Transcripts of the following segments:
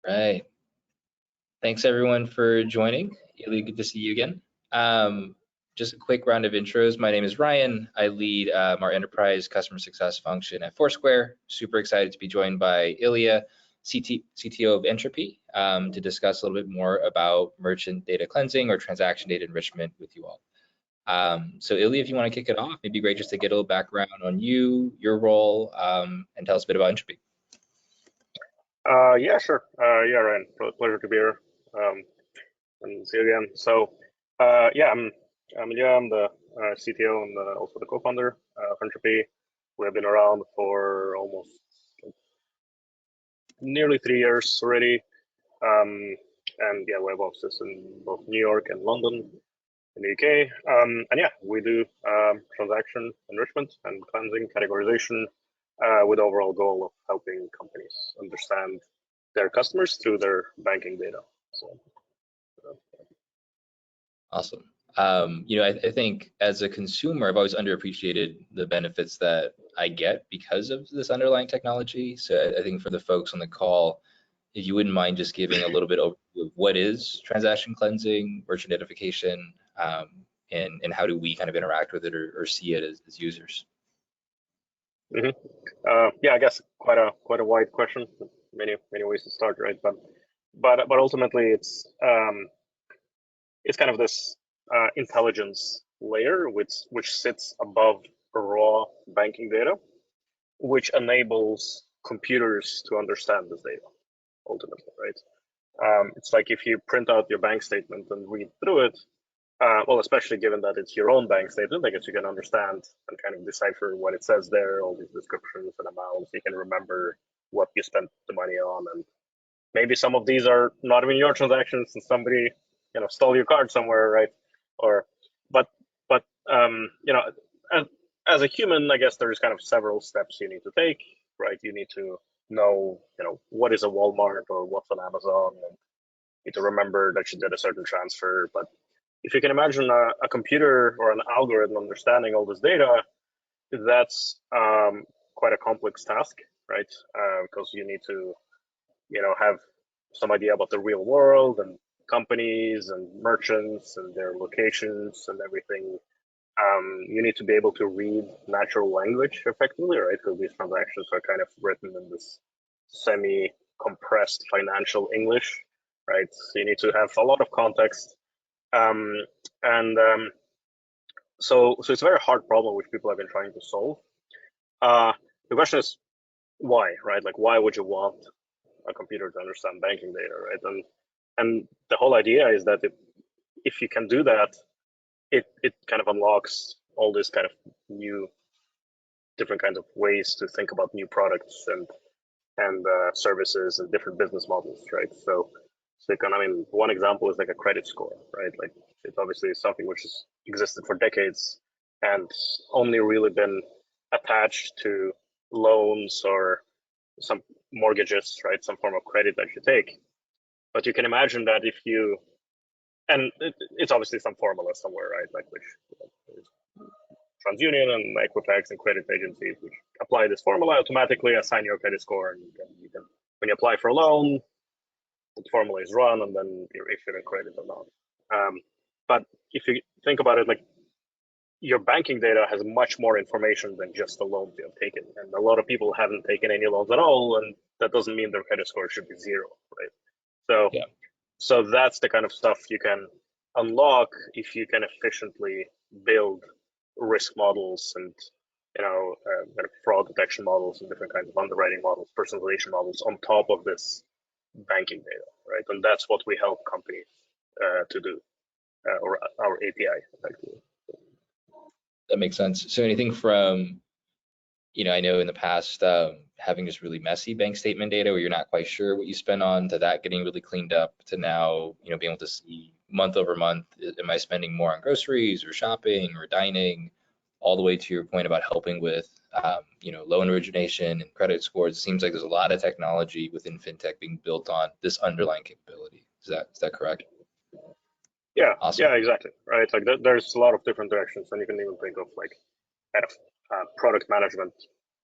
Right. Thanks everyone for joining. Really good to see you again. Just a quick round of intros. My name is Ryan. I lead our enterprise customer success function at Foursquare. Super excited to be joined by Ilya, CTO of Entropy, to discuss a little bit more about merchant data cleansing or transaction data enrichment with you all. So Ilya, if you want to kick it off, it'd be great just to get a little background on you, your role, and tell us a bit about Entropy. Yeah, sure. Yeah, Ryan, pleasure to be here. And see you again. So, yeah, I'm the CTO and also the co-founder of Entropy. We have been around for almost nearly 3 years already. And yeah, we have offices in both New York and London in the UK. And yeah, we do transaction enrichment and cleansing categorization with the overall goal of helping companies understand their customers through their banking data. So, Awesome. I think as a consumer, I've always underappreciated the benefits that I get because of this underlying technology. So I think for the folks on the call, if you wouldn't mind just giving a little bit of what is transaction cleansing, merchant identification, and how do we kind of interact with it or see it as users? yeah, I guess quite a wide question. Many ways to start, right? But ultimately, it's kind of this intelligence layer which sits above raw banking data, which enables computers to understand this data ultimately, right? It's like if you print out your bank statement and read through it, well, especially given that it's your own bank statement, I guess you can understand and kind of decipher what it says there, all these descriptions and amounts. You can remember what you spent the money on, and maybe some of these are not even your transactions, and somebody, stole your card somewhere, right? Or, but as a human, I guess there's kind of several steps you need to take, right? You need to know, what is a Walmart or what's on Amazon, and you need to remember that you did a certain transfer. But if you can imagine a computer or an algorithm understanding all this data, that's quite a complex task, right? Because you need to, have some idea about the real world and companies and merchants and their locations and everything. You need to be able to read natural language effectively, right? Because these transactions are kind of written in this semi-compressed financial English, right? So you need to have a lot of context. So it's a very hard problem which people have been trying to solve. The question is why, right? Like, why would you want a computer to understand banking data, right? And the whole idea is that if you can do that, it kind of unlocks all this kind of new, different kinds of ways to think about new products and services and different business models, right? So one example is like a credit score, right? Like, it's obviously something which has existed for decades and only really been attached to loans or some mortgages, right? Some form of credit that you take. But you can imagine that if you, and it's obviously some formula somewhere, right? Like which TransUnion and Equifax and credit agencies which apply this formula automatically, assign your credit score, and you can when you apply for a loan, the formula is run, and then you're issued a credit or not. But if you think about it, like, your banking data has much more information than just the loans you have taken, and a lot of people haven't taken any loans at all, and that doesn't mean their credit score should be zero, right? So, yeah. So that's the kind of stuff you can unlock if you can efficiently build risk models and fraud detection models and different kinds of underwriting models, personalization models on top of this banking data, right? And that's what we help companies to do, or our API effectively. That makes sense. So anything from, I know in the past, having just really messy bank statement data where you're not quite sure what you spent on, to that getting really cleaned up, to now, being able to see month over month, am I spending more on groceries or shopping or dining, all the way to your point about helping with, loan origination and credit scores. It seems like there's a lot of technology within fintech being built on this underlying capability. Is that correct? Yeah, awesome. Yeah, exactly. Right. Like there's a lot of different directions, and you can even think of like kind of product management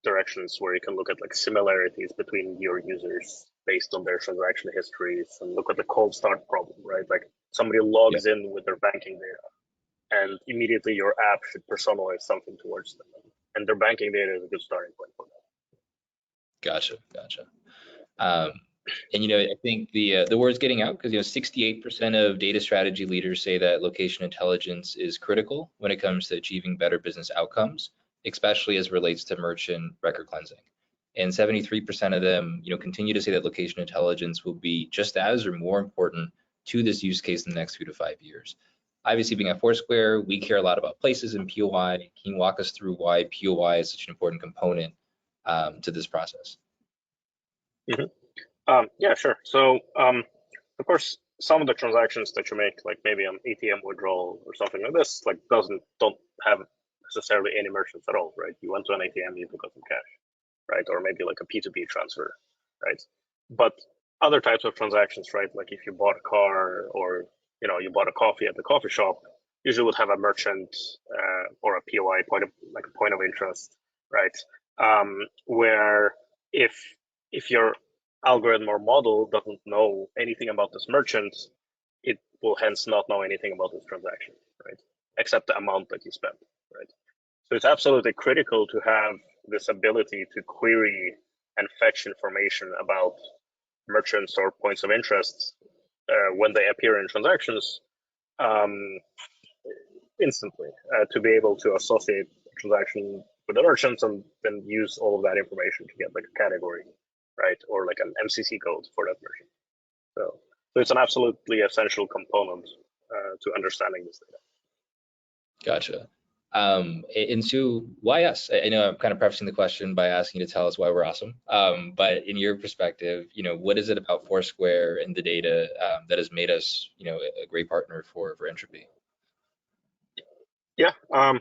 directions where you can look at like similarities between your users based on their transaction histories and look at the cold start problem, right? Like somebody logs in with their banking data, and immediately your app should personalize something towards them, and their banking data is a good starting point for that. Gotcha. Um, and I think the word's getting out because 68% of data strategy leaders say that location intelligence is critical when it comes to achieving better business outcomes, especially as relates to merchant record cleansing. And 73% of them, continue to say that location intelligence will be just as or more important to this use case in the next 2 to 5 years. Obviously, being at Foursquare, we care a lot about places and POI. Can you walk us through why POI is such an important component to this process? Yeah, sure. So, of course, some of the transactions that you make, like maybe an ATM withdrawal or something like this, like don't have necessarily any merchants at all, right? You went to an ATM, you took out some cash, right? Or maybe like a P2P transfer, right? But other types of transactions, right? Like if you bought a car or you bought a coffee at the coffee shop, usually would have a merchant or a POI like a point of interest, right? Where if your algorithm or model doesn't know anything about this merchant, it will hence not know anything about this transaction, right? Except the amount that you spent, right? So it's absolutely critical to have this ability to query and fetch information about merchants or points of interest when they appear in transactions instantly, to be able to associate a transaction with the merchants and then use all of that information to get like a category, right? Or like an MCC code for that merchant. So it's an absolutely essential component to understanding this data. Gotcha. And so why us? I know I'm kind of prefacing the question by asking you to tell us why we're awesome. But in your perspective, what is it about Foursquare and the data that has made us, a great partner for Entropy? Yeah, I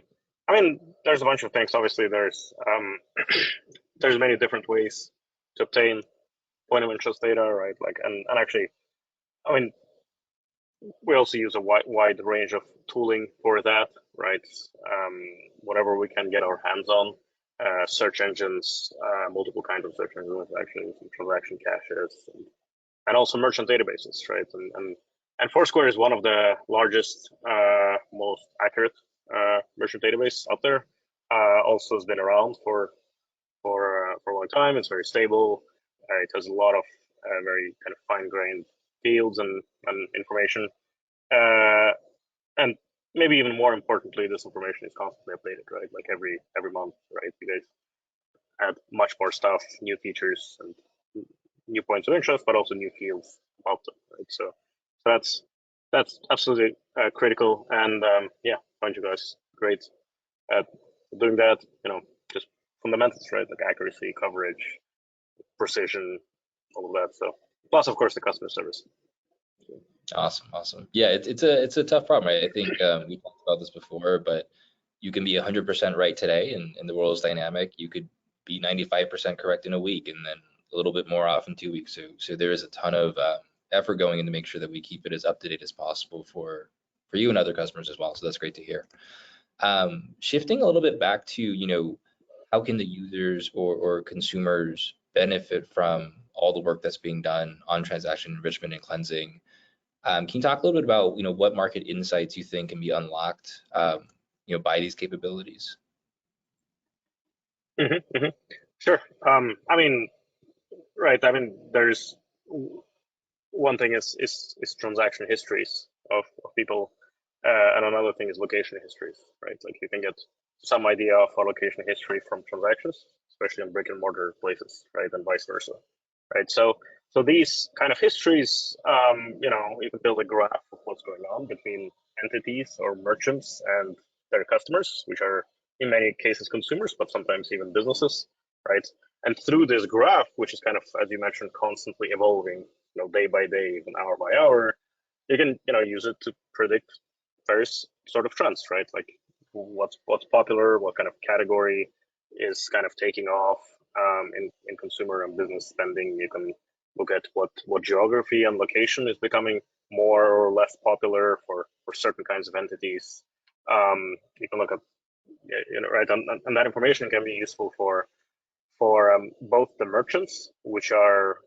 mean, there's a bunch of things. Obviously, there's there's many different ways to obtain point of interest data, right? Like, and actually, I mean, we also use a wide range of tooling for that, right? Whatever we can get our hands on, search engines, multiple kinds of search engines, actually, some transaction caches, and also merchant databases, right? And Foursquare is one of the largest, most accurate merchant database out there. Also has been around for a long time. It's very stable. It has a lot of very kind of fine-grained fields and information. And maybe even more importantly, this information is constantly updated, right? Like every month, right? You guys add much more stuff, new features, and new points of interest, but also new fields about them, right? So that's absolutely critical. And yeah, find you guys great at doing that. Just fundamentals, right? Like accuracy, coverage, precision, all of that. So plus, of course, the customer service. Awesome. Yeah, it's a tough problem. Right? I think we talked about this before, but you can be 100% right today, and the world is dynamic. You could be 95% correct in a week, and then a little bit more off in 2 weeks. So there is a ton of effort going in to make sure that we keep it as up to date as possible for you and other customers as well. So that's great to hear. Shifting a little bit back to how can the users or consumers benefit from all the work that's being done on transaction enrichment and cleansing? Can you talk a little bit about what market insights you think can be unlocked by these capabilities? Sure. I mean, right. I mean, there's one thing is transaction histories of people, and another thing is location histories, right? Like you can get some idea of our location history from transactions, especially in brick and mortar places, right, and vice versa, right? So these kind of histories, you can build a graph of what's going on between entities or merchants and their customers, which are in many cases consumers, but sometimes even businesses, right? And through this graph, which is kind of, as you mentioned, constantly evolving, day by day, even hour by hour, you can, use it to predict various sort of trends, right? Like what's popular, what kind of category is kind of taking off in consumer and business spending. You can look at what geography and location is becoming more or less popular for certain kinds of entities. You can look at, right, and that information can be useful for for both the merchants, which are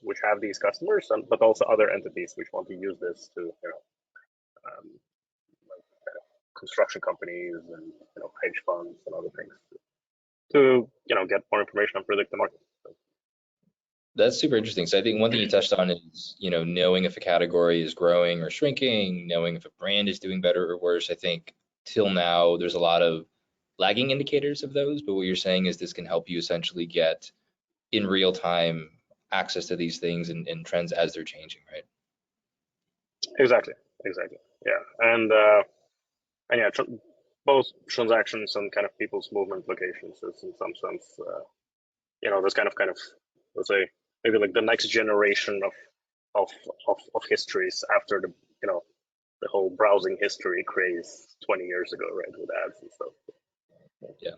which have these customers, but also other entities which want to use this to um, construction companies and hedge funds and other things to get more information and predict the market. That's super interesting. So I think one thing you touched on is, knowing if a category is growing or shrinking, knowing if a brand is doing better or worse. I think till now there's a lot of lagging indicators of those, but what you're saying is this can help you essentially get in real time access to these things and trends as they're changing, right? Exactly. Yeah, and yeah, both transactions and kind of people's movement locations is in some sense, this kind of let's say maybe like the next generation of histories after the whole browsing history craze 20 years ago, right, with ads and stuff. Yeah.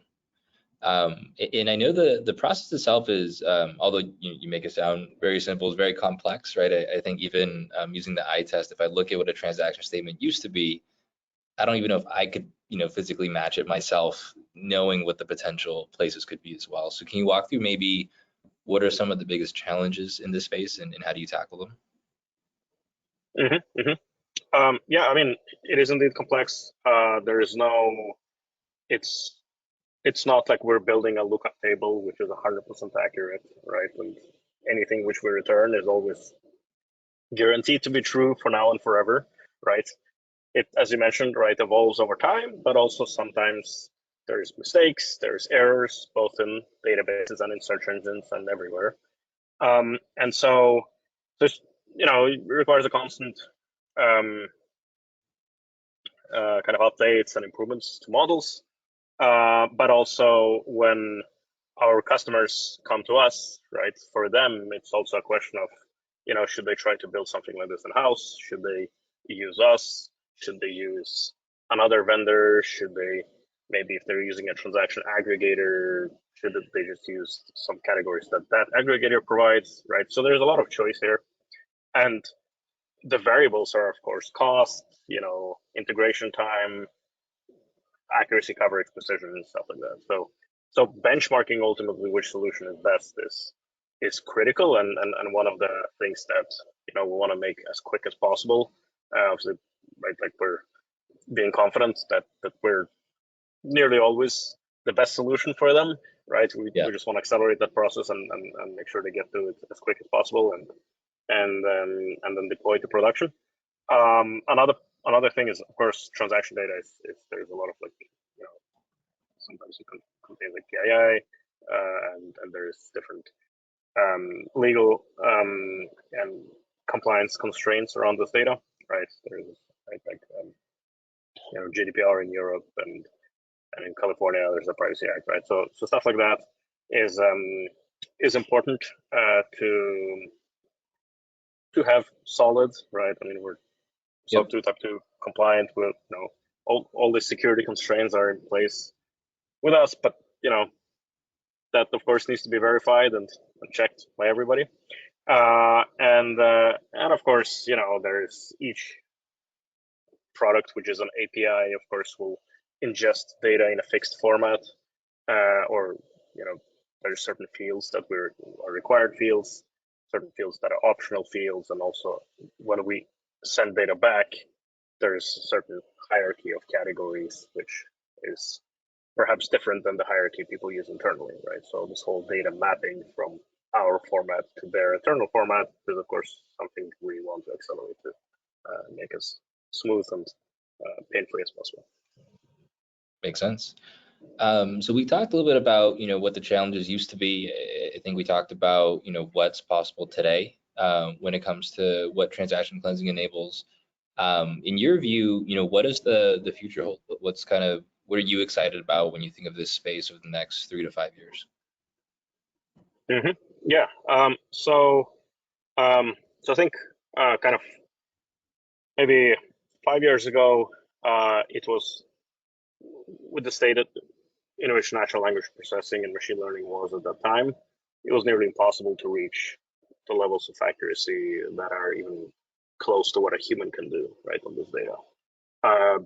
And I know the process itself is, although you make it sound very simple, it's very complex, right? I think even using the eye test, if I look at what a transaction statement used to be, I don't even know if I could, physically match it myself, knowing what the potential places could be as well. So can you walk through maybe what are some of the biggest challenges in this space and how do you tackle them? Yeah, I mean, it is indeed complex. There is no, it's it's not like we're building a lookup table which is 100% accurate, right? And anything which we return is always guaranteed to be true for now and forever, right? It, as you mentioned, right, evolves over time, but also sometimes there's mistakes, there's errors, both in databases and in search engines and everywhere. And so this, it requires a constant kind of updates and improvements to models. But also when our customers come to us, right, for them, it's also a question of, should they try to build something like this in-house? Should they use us? Should they use another vendor? Should they, maybe if they're using a transaction aggregator, should they just use some categories that that aggregator provides, right? So there's a lot of choice here. And the variables are, of course, cost, integration time, accuracy, coverage, precision, and stuff like that. So benchmarking ultimately which solution is best is critical, and one of the things that we want to make as quick as possible. Obviously, right, like we're being confident that we're nearly always the best solution for them, right? We just want to accelerate that process and make sure they get to it as quick as possible and then deploy to production. Another thing is, of course, transaction data is there's a lot of, like, sometimes it contains like PII, and there's different legal and compliance constraints around this data, right? There's like GDPR in Europe and in California there's a Privacy Act, right? So stuff like that is important to have solid, right? I mean, we're SOC 2 Type 2 compliant with, all the security constraints are in place with us, but that of course needs to be verified and checked by everybody. And of course, there's each product which is an API, of course, will ingest data in a fixed format, or there's certain fields that are required fields, certain fields that are optional fields, and also when we send data back, there's a certain hierarchy of categories which is perhaps different than the hierarchy people use internally, right? So this whole data mapping from our format to their internal format is, of course, something we want to accelerate to make as smooth and pain-free as possible. Makes sense. So we talked a little bit about, what the challenges used to be. I think we talked about, what's possible today when it comes to what transaction cleansing enables. In your view, what does the future hold? What are you excited about when you think of this space over the next 3 to 5 years? Yeah. So I think kind of maybe 5 years ago, it was with the state in which natural language processing and machine learning was at that time, it was nearly impossible to reach the levels of accuracy that are even close to what a human can do, right, on this data.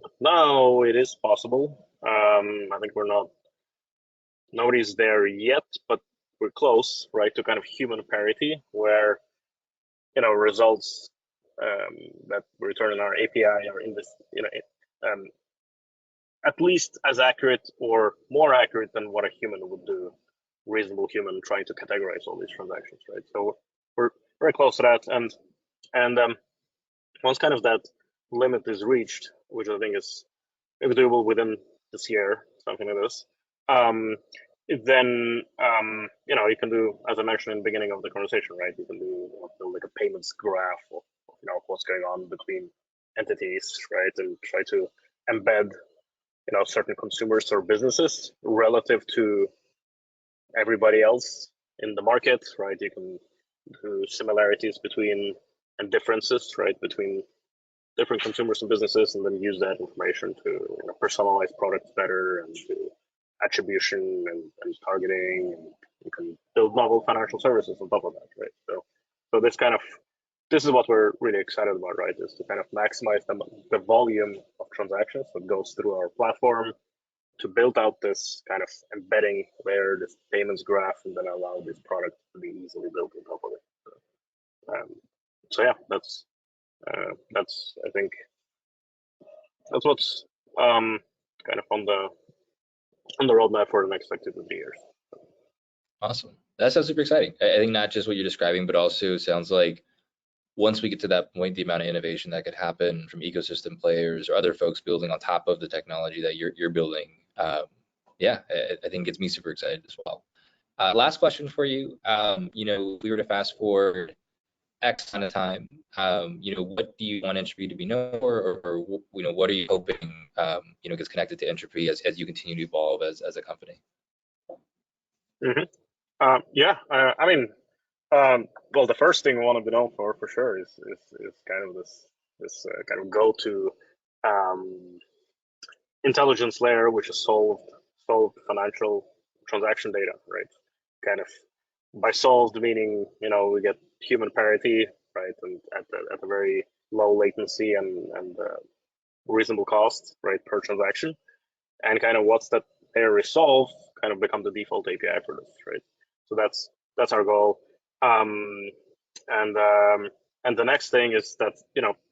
But now it is possible. I think nobody's there yet, but we're close, right, to kind of human parity, where results that we return in our API are in this, at least as accurate or more accurate than what a human would do, reasonable human trying to categorize all these transactions, right? So we're very close to that, and once kind of that limit is reached, which I think is maybe doable within this year, something like this, then you can do, as I mentioned in the beginning of the conversation, right? You can build like a payments graph of what's going on between entities, right, and try to embed certain consumers or businesses relative to everybody else in the market, right? You can do similarities between and differences, right, between different consumers and businesses, and then use that information to personalize products better and do attribution and targeting. And you can build novel financial services on top of that, right? So this is what we're really excited about, right? Is to kind of maximize the volume of transactions that goes through our platform, to build out this kind of embedding layer, this payments graph, and then allow this product to be easily built on top of it. So yeah, that's I think that's what's kind of on the roadmap for the next like 2 to 3 years. Awesome. That sounds super exciting. I think not just what you're describing, but also sounds like once we get to that point, the amount of innovation that could happen from ecosystem players or other folks building on top of the technology that you're building, yeah, I think gets me super excited as well. Last question for you. If we were to fast forward X amount of time, what do you want Entropy to be known for, or what are you hoping, gets connected to Entropy as you continue to evolve as a company? Mm-hmm. Yeah, I mean, well, the first thing we want to be known for sure is kind of this kind of go-to intelligence layer, which is solved financial transaction data, right? Kind of by solved meaning, we get human parity, right, and at a very low latency and reasonable cost, right, per transaction, and kind of what's that layer resolved kind of become the default API for this, right? So that's our goal. And the next thing is that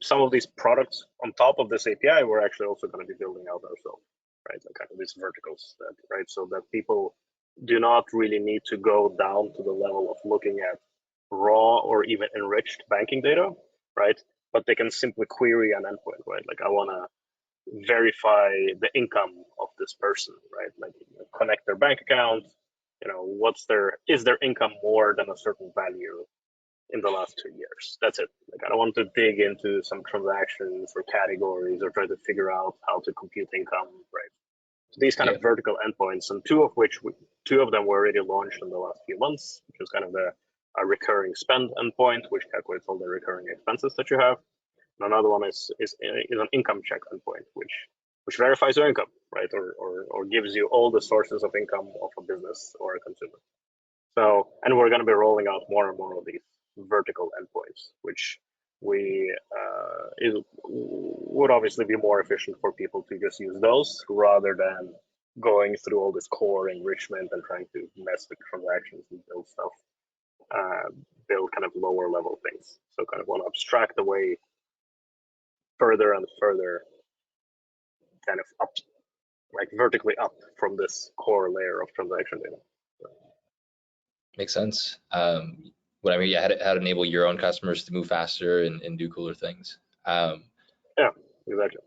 some of these products on top of this API we're actually also going to be building out ourselves, right? Like kind of these verticals, right? So that people do not really need to go down to the level of looking at raw or even enriched banking data, right? But they can simply query an endpoint, right? Like I want to verify the income of this person, right? Like connect their bank account, is their income more than a certain value in the last 2 years? That's it. Like I don't want to dig into some transactions or categories or try to figure out how to compute income, right? So these kind of vertical endpoints, and two of them were already launched in the last few months, which is kind of a recurring spend endpoint, which calculates all the recurring expenses that you have. And another one is an income check endpoint, which verifies your income, right, or gives you all the sources of income of a business or a consumer. So, and we're going to be rolling out more and more of these vertical endpoints, which it would obviously be more efficient for people to just use those rather than going through all this core enrichment and trying to mess with transactions and build stuff, build kind of lower level things. So kind of want to abstract away further and further, kind of up, like vertically up from this core layer of transaction data. Makes sense. Whatever, yeah, how to enable your own customers to move faster and do cooler things. Yeah, exactly.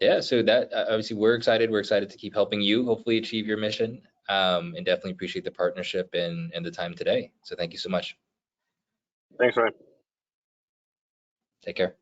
Yeah, so that obviously we're excited. We're excited to keep helping you hopefully achieve your mission, and definitely appreciate the partnership and the time today. So thank you so much. Thanks, Ryan. Take care.